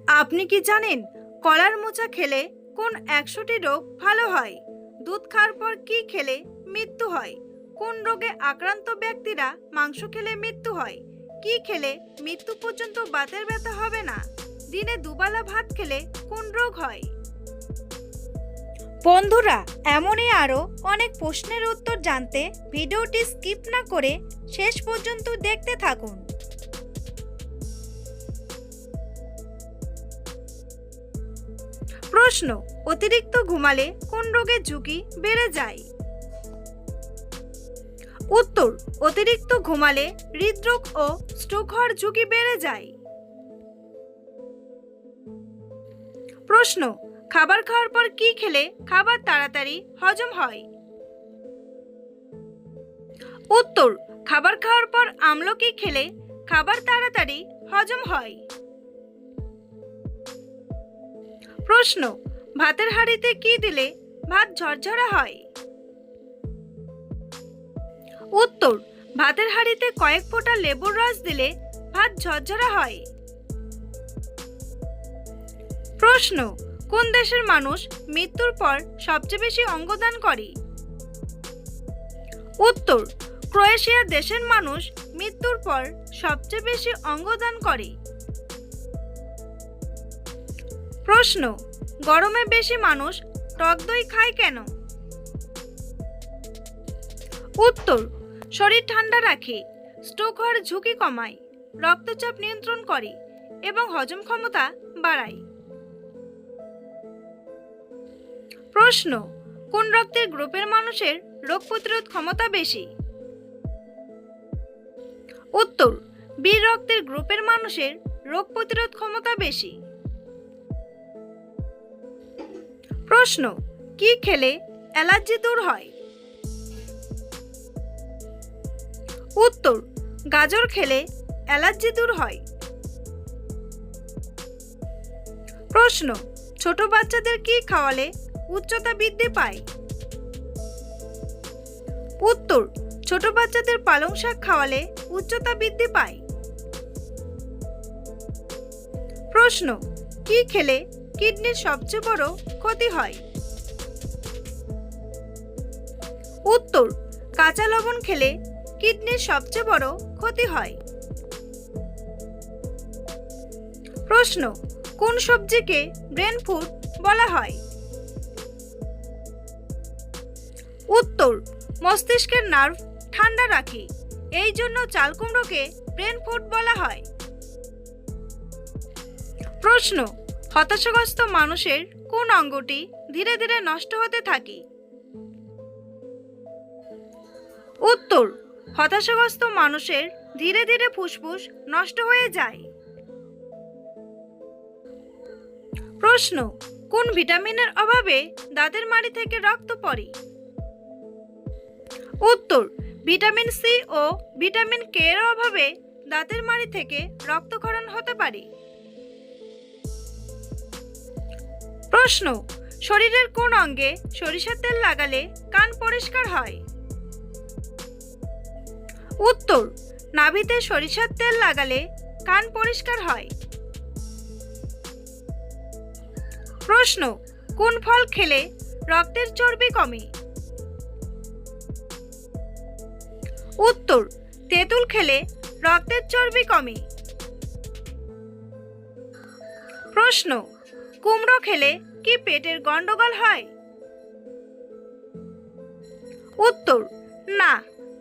আপনি কি জানেন কলার মোচা খেলে কোন 100টি রোগ ভালো হয়? দুধ খাওয়ার পর কি খেলে মৃত্যু হয়? কোন রোগে আক্রান্ত ব্যক্তিরা মাংস খেলে মৃত্যু হয়? কি খেলে মৃত্যু পর্যন্ত বাতের ব্যথা হবে না? দিনে দুবেলা ভাত খেলে কোন রোগ হয়? বন্ধুরা, এমনই আরও অনেক প্রশ্নের উত্তর জানতে ভিডিওটি স্কিপ না করে শেষ পর্যন্ত দেখতে থাকুন। প্রশ্ন: অতিরিক্ত ঘুমালে কোন রোগের ঝুঁকি বেড়ে যায়? উত্তর: অতিরিক্ত ঘুমালে হৃদরোগ ও স্ট্রোক হওয়ার ঝুঁকি বেড়ে যায়। প্রশ্ন: খাবার খাওয়ার পর কি খেলে খাবার তাড়াতাড়ি হজম হয়? উত্তর: খাবার খাওয়ার পর আমলকি খেলে খাবার তাড়াতাড়ি হজম হয়। প্রশ্ন: ভাতের হাঁড়িতে কি দিলে ভাত ঝরঝরা হয়? উত্তর: ভাতের হাঁড়িতে কয়েক ফোঁটা লেবুর রস দিলে ভাত ঝরঝরা হয়। প্রশ্ন: কোন দেশের মানুষ মৃত্যুর পর সবচেয়ে বেশি অঙ্গদান করে? উত্তর: ক্রোয়েশিয়া দেশের মানুষ মৃত্যুর পর সবচেয়ে বেশি অঙ্গদান করে। প্রশ্ন: গরমে বেশি মানুষ টক দই খায় কেন? উত্তর: শরীর ঠান্ডা রাখে, স্ট্রোক হওয়ার ঝুঁকি কমায়, রক্তচাপ নিয়ন্ত্রণ করে এবং হজম ক্ষমতা বাড়ায়। প্রশ্ন: কোন রক্তের গ্রুপের মানুষের রোগ প্রতিরোধ ক্ষমতা বেশি? উত্তর: বি রক্তের গ্রুপের মানুষের রোগ প্রতিরোধ ক্ষমতা বেশি। প্রশ্ন: কি খেলে অ্যালার্জি দূর হয়? উত্তর: গাজর খেলে অ্যালার্জি দূর হয়। প্রশ্ন: ছোট বাচ্চাদের কি খাওয়ালে উচ্চতা বৃদ্ধি পায়? উত্তর: ছোট বাচ্চাদের পালং শাক খাওয়ালে উচ্চতা বৃদ্ধি পায়। প্রশ্ন: কি খেলে কিডনির সবচেয়ে বড় ক্ষতি হয়? উত্তর: কাঁচা লবণ খেলে কিডনির সবচেয়ে বড় ক্ষতি হয়। প্রশ্ন: কোন সবজিকে ব্রেন ফুড বলা হয়? উত্তর: মস্তিষ্কের নার্ভ ঠান্ডা রাখে, এই জন্য চাল কুমড়োকে ব্রেন ফুড বলা হয়। প্রশ্ন: হতাশাগ্রস্ত মানুষের কোন অঙ্গটি ধীরে ধীরে নষ্ট হতে থাকে? উত্তর: হতাশাগ্রস্ত মানুষের ধীরে ধীরে ফুসফুস নষ্ট হয়ে যায়। প্রশ্ন: কোন ভিটামিনের অভাবে দাঁতের মাড়ি থেকে রক্ত পড়ে? উত্তর: ভিটামিন সি ও ভিটামিন কে এর অভাবে দাঁতের মাড়ি থেকে রক্তক্ষরণ হতে পারে। প্রশ্ন: শরীরের কোন অঙ্গে সরিষার তেল লাগালে কান পরিষ্কার হয়? উত্তর: নাভিতে সরিষার তেল লাগালে কান পরিষ্কার হয়। প্রশ্ন: কোন ফল খেলে রক্তের চর্বি কমে? উত্তর: তেঁতুল খেলে রক্তের চর্বি কমে। প্রশ্ন: কুমড়ো খেলে কি পেটের গন্ডগোল হয়? উত্তর: না,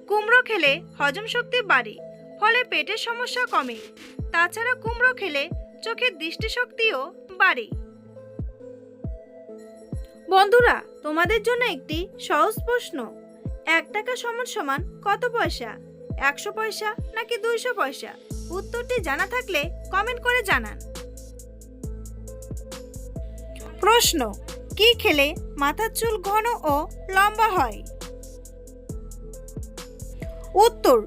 কুমড়ো খেলে হজম শক্তি বাড়ে, ফলে পেটের সমস্যা কমে। তাছাড়া কুমড়ো খেলে চোখের দৃষ্টিশক্তিও বাড়ে। বন্ধুরা, তোমাদের জন্য একটি সহজ প্রশ্ন: 1 টাকা সমান সমান কত পয়সা? 100 পয়সা নাকি 200 পয়সা? উত্তরটি জানা থাকলে কমেন্ট করে জানান। প্রশ্ন: কি খেলে মাথার চুল ঘন ও লম্বা হয়? উত্তর: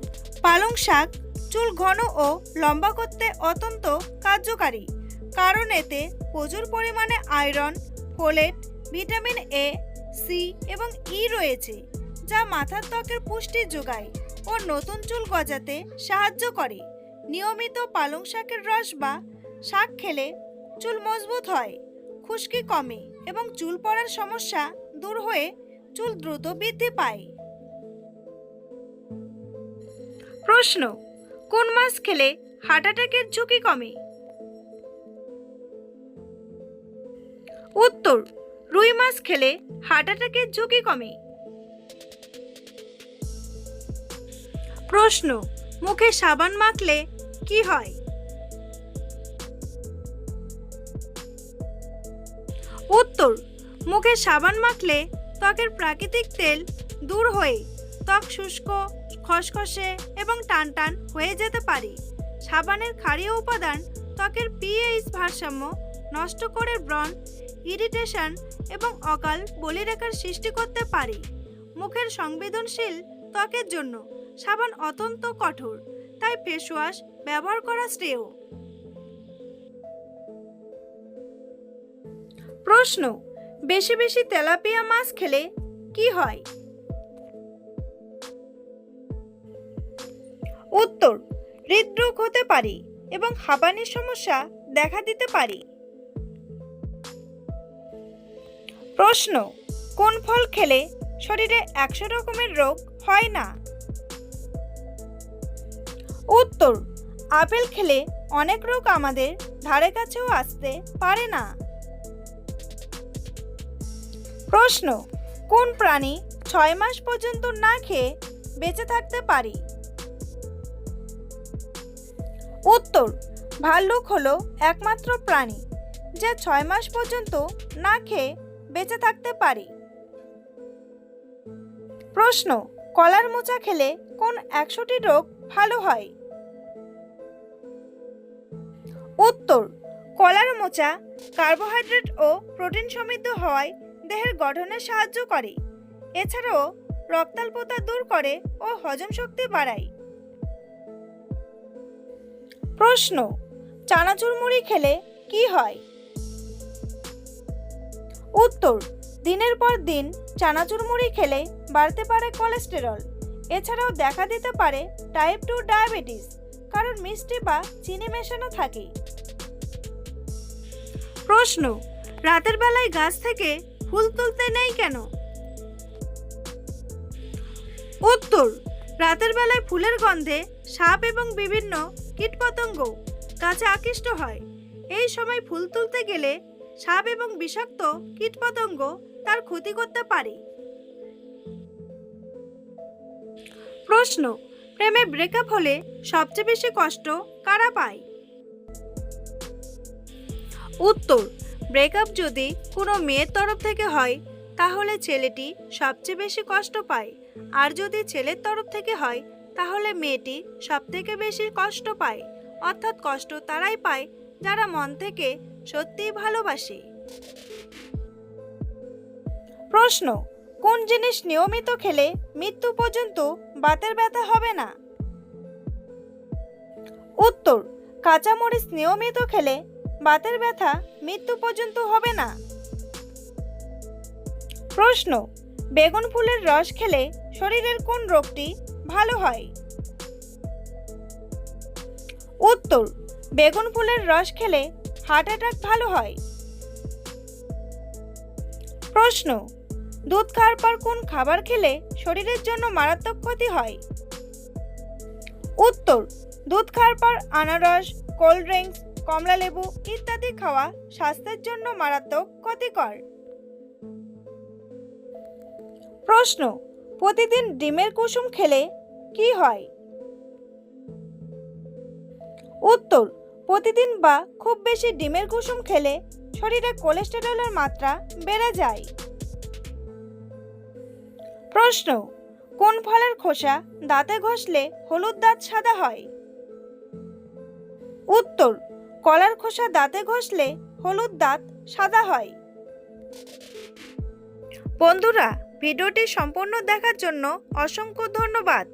পালং শাক চুল ঘন ও লম্বা করতে অত্যন্ত কার্যকারী, কারণ এতে প্রচুর পরিমাণে iron, folate, vitamin A, C এবং ই রয়েছে, যা মাথার ত্বকের পুষ্টি যোগায় ও নতুন চুল গজাতে সাহায্য করে। নিয়মিত পালং শাকের রস বা শাক খেলে চুল মজবুত হয়, খুশকি কমে এবং চুল পড়ার সমস্যা দূর হয়ে চুল দ্রুত বৃদ্ধি পায়। প্রশ্ন, কোন মাছ খেলে হার্ট অ্যাটাকের ঝুঁকি কমে? উত্তর, রুই মাছ খেলে হার্ট অ্যাটাকের ঝুঁকি কমে। প্রশ্ন, মুখে সাবান মাখলে কি হয়? উত্তর, মুখে সাবান মাখলে ত্বকের প্রাকৃতিক তেল দূর হয়ে ত্বক শুষ্ক, খসখসে এবং টানটান হয়ে যেতে পারে। সাবানের ক্ষারীয় উপাদান ত্বকের পিএইচ ভারসাম্য নষ্ট করে ব্রণ, ইরিটেশন এবং অকাল বলিরেখার সৃষ্টি করতে পারে। মুখের সংবেদনশীল ত্বকের জন্য সাবান অত্যন্ত কঠোর, তাই ফেস ওয়াশ ব্যবহার করা শ্রেয়। প্রশ্ন, বেশি বেশি তেলাপিয়া মাছ খেলে কি হয়? উত্তর, হৃদরোগ হতে পারে এবং হাঁপানির সমস্যা দেখা দিতে পারে। প্রশ্ন, কোন ফল খেলে শরীরে 100 রকমের রোগ হয় না? উত্তর, আপেল খেলে অনেক রোগ আমাদের ধারে কাছেও আসতে পারে না। প্রশ্ন, কোন প্রাণী 6 মাস পর্যন্ত না খেয়ে বেঁচে থাকতে পারে? উত্তর, ভাল্লুক হলো একমাত্র প্রাণী যা 6 মাস পর্যন্ত না খেয়ে বেঁচে থাকতে পারে। প্রশ্ন, কলার মোচা খেলে কোন 100টি রোগ ভালো হয়? উত্তর, কলার মোচা কার্বোহাইড্রেট ও প্রোটিন সমৃদ্ধ হওয়ায় দেহের গঠনে সাহায্য করে। এছাড়াও রক্তাল্পতা দূর করে ও হজম শক্তি বাড়ায়। প্রশ্ন, চানাচুর মুড়ি খেলে কি হয়? উত্তর, দিনের পর দিন চানাচুর মুড়ি খেলে বাড়তে পারে কোলেস্টেরল। এছাড়াও দেখা দিতে পারে টাইপ 2 ডায়াবেটিস, কারণ মিষ্টি বা চিনি মেশানো থাকে। প্রশ্ন, রাতের বেলায় গাছ থেকে ফুল তুলতে নেই কেন? উত্তর, রাতের বেলায় ফুলের গন্ধে সাপ এবং বিভিন্ন কীটপতঙ্গ গাছে আকৃষ্ট হয়। এই সময় ফুল তুলতে গেলে সাপ এবং বিষাক্ত কীটপতঙ্গ তার ক্ষতি করতে পারে। প্রশ্ন, প্রেমে ব্রেকআপ হলে সবচেয়ে বেশি কষ্ট কারা পায়? উত্তর, ব্রেকআপ যদি কোনো মেয়ের তরফ থেকে হয় তাহলে ছেলেটি সবচেয়ে বেশি কষ্ট পায়, আর যদি ছেলের তরফ থেকে হয় তাহলে মেয়েটি সবথেকে বেশি কষ্ট পায়। অর্থাৎ কষ্ট তারাই পায় যারা মন থেকে সত্যিই ভালোবাসে। প্রশ্ন, কোন জিনিস নিয়মিত খেলে মৃত্যু পর্যন্ত বাতের ব্যথা হবে না? উত্তর, কাঁচামরিচ নিয়মিত খেলে বাতের ব্যথা মৃত্যু পর্যন্ত হবে না। প্রশ্ন, বেগুন ফুলের রস খেলে শরীরের কোন রোগটি ভালো হয়? উত্তর, বেগুন ফুলের রস খেলে হার্ট অ্যাটাক ভালো হয়। প্রশ্ন, দুধ খাওয়ার পর কোন খাবার খেলে শরীরের জন্য মারাত্মক ক্ষতি হয়? উত্তর, দুধ খাওয়ার পর আনারস, কোল্ড ড্রিঙ্কস, কমলা লেবু ইত্যাদি খাওয়া স্বাস্থ্যের জন্য মারাত্মক ক্ষতিকর। প্রশ্ন, প্রতিদিন ডিমের কুসুম খেলে কি হয়? উত্তর, প্রতিদিন বা খুব বেশি ডিমের কুসুম খেলে শরীরে কোলেস্টেরলের মাত্রা বেড়ে যায়। প্রশ্ন, কোন ফলের খোসা দাঁতে ঘষলে হলুদ দাঁত সাদা হয়? উত্তর, কলার খোসা দাঁতে ঘষলে হলুদ দাঁত সাদা হয়। বন্ধুরা, ভিডিওটি সম্পূর্ণ দেখার জন্য অসংখ্য ধন্যবাদ।